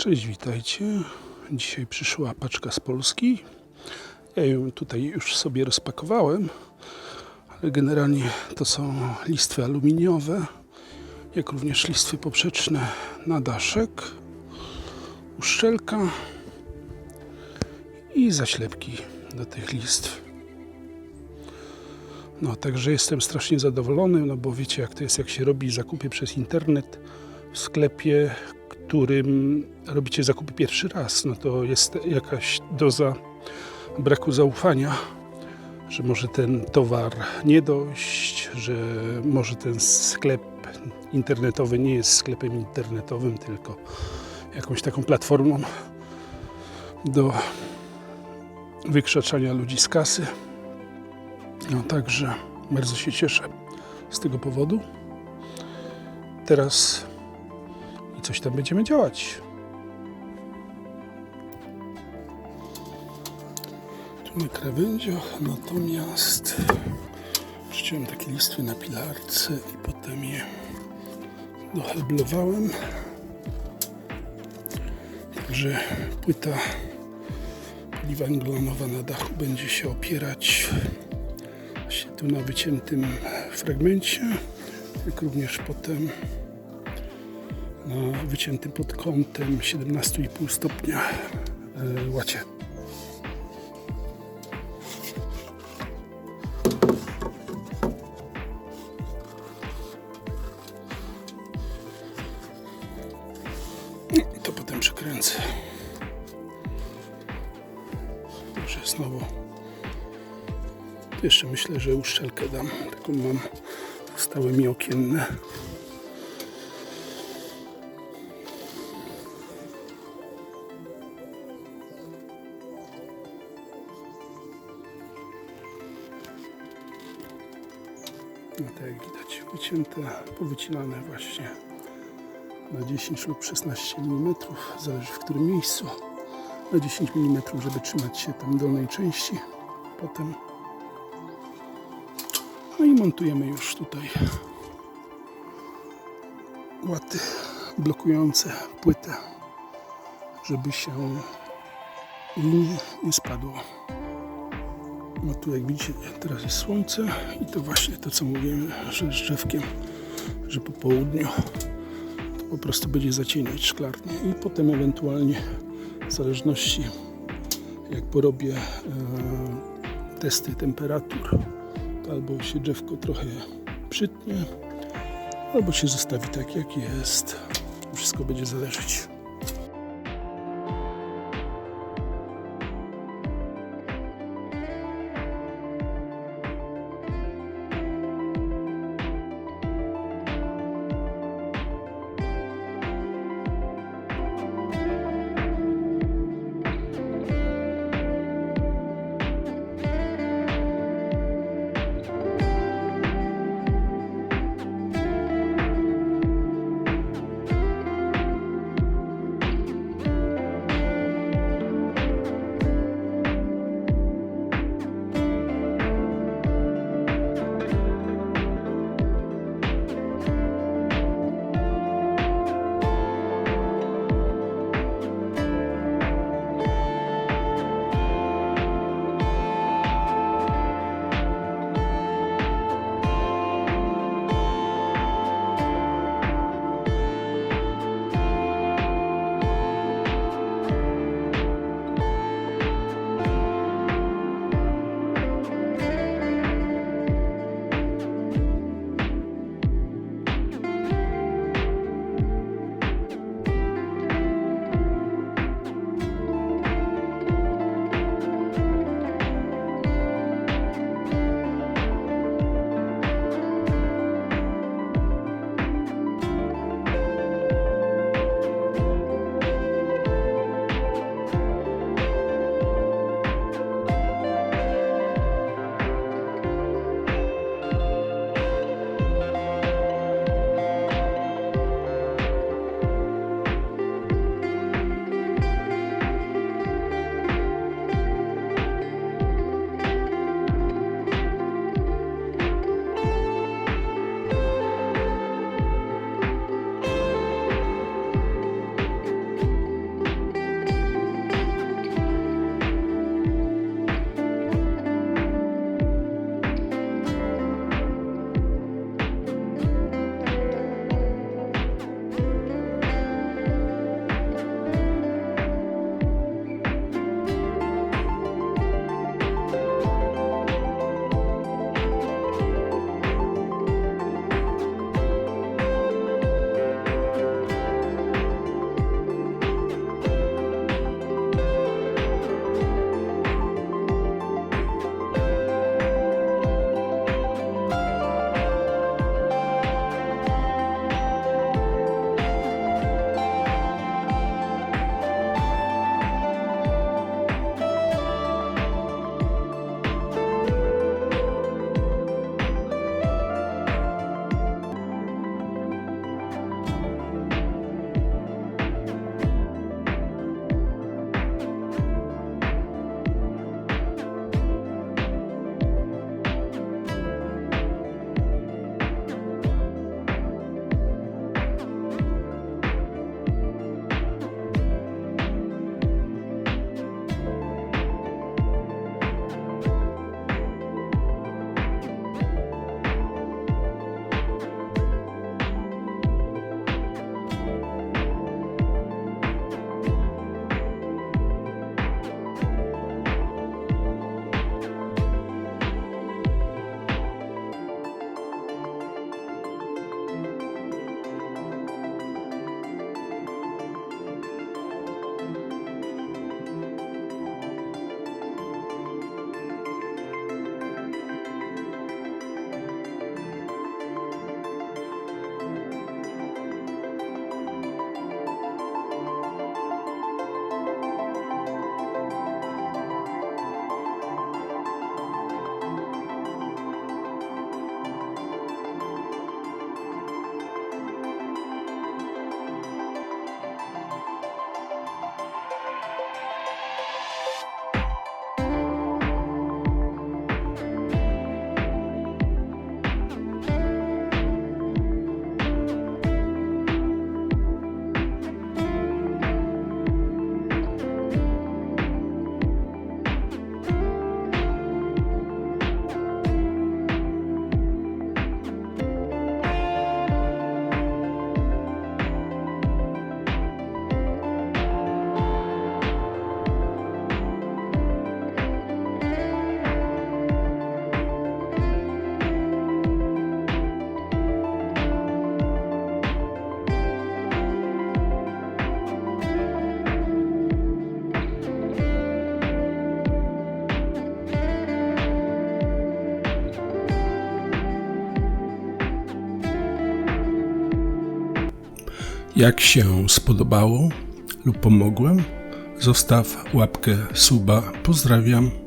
Cześć, witajcie. Dzisiaj przyszła paczka z Polski. Ja ją tutaj już sobie rozpakowałem, ale generalnie to są listwy aluminiowe, jak również listwy poprzeczne na daszek, uszczelka i zaślepki do tych listw. No, także jestem strasznie zadowolony, no bo wiecie jak to jest, jak się robi zakupy przez internet w sklepie, którym robicie zakupy pierwszy raz, no to jest jakaś doza braku zaufania, że może ten towar nie dojść, że może ten sklep internetowy nie jest sklepem internetowym, tylko jakąś taką platformą do wykrzaczania ludzi z kasy. No także bardzo się cieszę z tego powodu. Teraz coś tam będziemy działać. Tu na krawędziach natomiast przyciąłem takie listwy na pilarce i potem je doheblowałem. Także płyta poliwęglanowa na dachu będzie się opierać właśnie tu na wyciętym fragmencie, jak również potem na wyciętym pod kątem 17,5 stopnia łacie. I to potem przykręcę. Także znowu jeszcze myślę, że uszczelkę dam. Taką mam, zostały mi okienne. No tak jak widać, wycięte, powycinane właśnie na 10 lub 16 mm, zależy w którym miejscu. Na 10 mm, żeby trzymać się tam dolnej części. Potem no i montujemy już tutaj łaty blokujące płytę, żeby się nie spadło. No tu jak widzicie teraz jest słońce i to właśnie to co mówiłem, że z drzewkiem, że po południu to po prostu będzie zacieniać szklarnię i potem ewentualnie w zależności jak porobię testy temperatur, to albo się drzewko trochę przytnie, albo się zostawi tak jak jest. Wszystko będzie zależeć. Jak się spodobało lub pomogłem, zostaw łapkę, suba. Pozdrawiam.